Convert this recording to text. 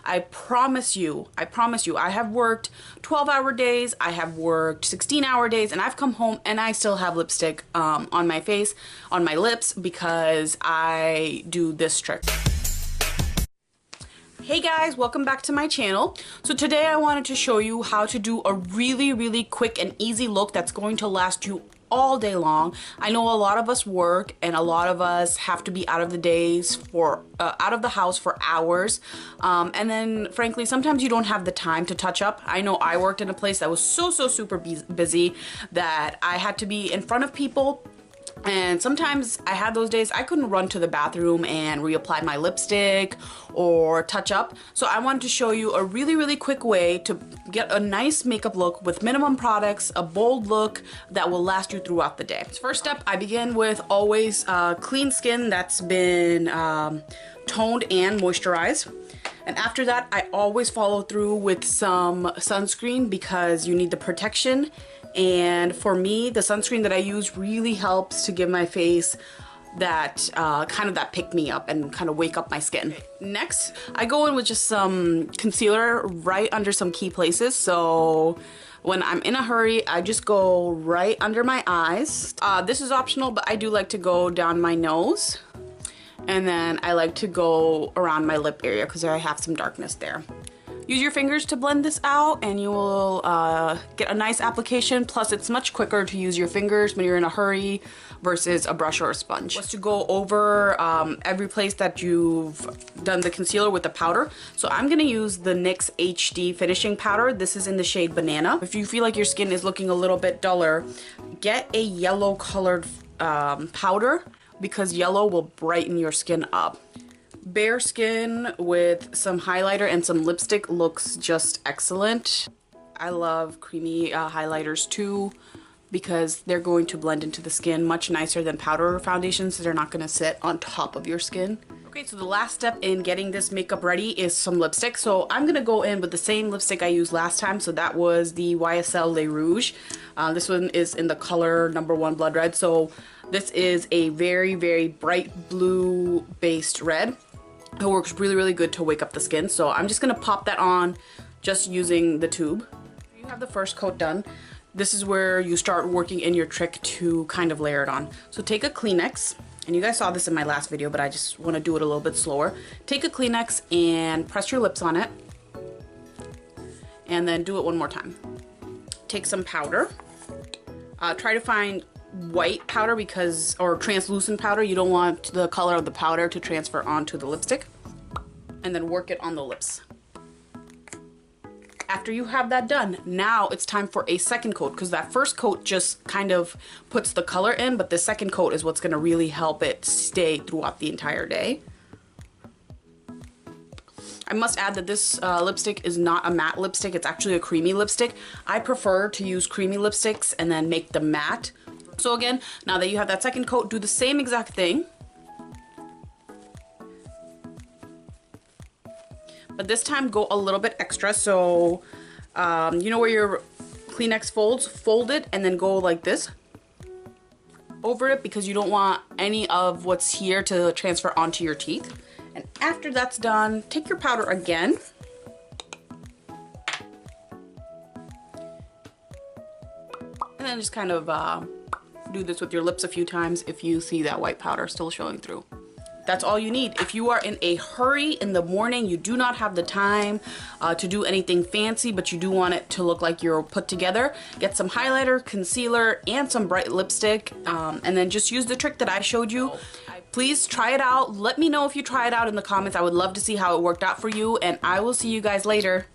I promise you, I have worked 12-hour days, I have worked 16-hour days, and I've come home and I still have lipstick on my face, on my lips, because I do this trick. Hey guys, welcome back to my channel. So today I wanted to show you how to do a really quick and easy look that's going to last you all day long. I know a lot of us work and a lot of us have to be out of the house for hours, and then frankly sometimes you don't have the time to touch up. I know I worked in a place that was so super busy that I had to be in front of people. And sometimes I had those days I couldn't run to the bathroom and reapply my lipstick or touch up. So I wanted to show you a really quick way to get a nice makeup look with minimum products, a bold look that will last you throughout the day. First step, I begin with always clean skin that's been toned and moisturized. And after that, I always follow through with some sunscreen because you need the protection. And for me, the sunscreen that I use really helps to give my face that kind of that pick me up and kind of wake up my skin. Next, I go in with just some concealer right under some key places. So when I'm in a hurry, I just go right under my eyes. This is optional, but I do like to go down my nose. And then I like to go around my lip area because I have some darkness there. Use your fingers to blend this out and you will get a nice application. Plus it's much quicker to use your fingers when you're in a hurry versus a brush or a sponge. Just to go over every place that you've done the concealer with the powder. So I'm gonna use the NYX HD finishing powder. This is in the shade Banana. If you feel like your skin is looking a little bit duller, get a yellow colored powder because yellow will brighten your skin up. Bare skin with some highlighter and some lipstick looks just excellent. I love creamy highlighters too because they're going to blend into the skin much nicer than powder foundations, so they're not going to sit on top of your skin. Okay, so the last step in getting this makeup ready is some lipstick. So I'm going to go in with the same lipstick I used last time. So that was the YSL Le Rouge. This one is in the color #1 Blood Red. So this is a very bright blue based red. It works really good to wake up the skin. So I'm just gonna pop that on just using the tube. You have the first coat done. This is where you start working in your trick to kind of layer it on. So take a Kleenex, and you guys saw this in my last video, but I just wanna do it a little bit slower. Take a Kleenex and press your lips on it. And then do it one more time. Take some powder. Try to find white powder or translucent powder. You don't want the color of the powder to transfer onto the lipstick. And then work it on the lips. After you have that done, now it's time for a second coat because that first coat just kind of puts the color in, but the second coat is what's going to really help it stay throughout the entire day. I must add that this lipstick is not a matte lipstick. It's actually a creamy lipstick. I prefer to use creamy lipsticks and then make them matte. So again, now that you have that second coat, do the same exact thing. But this time go a little bit extra. So you know where your Kleenex folds? Fold it and then go like this over it because you don't want any of what's here to transfer onto your teeth. And after that's done, take your powder again. And then just kind of do this with your lips a few times if you see that white powder still showing through. That's all you need. If you are in a hurry in the morning, you do not have the time to do anything fancy, but you do want it to look like you're put together, get some highlighter, concealer, and some bright lipstick, and then just use the trick that I showed you. Please try it out. Let me know if you try it out in the comments. I would love to see how it worked out for you, and I will see you guys later.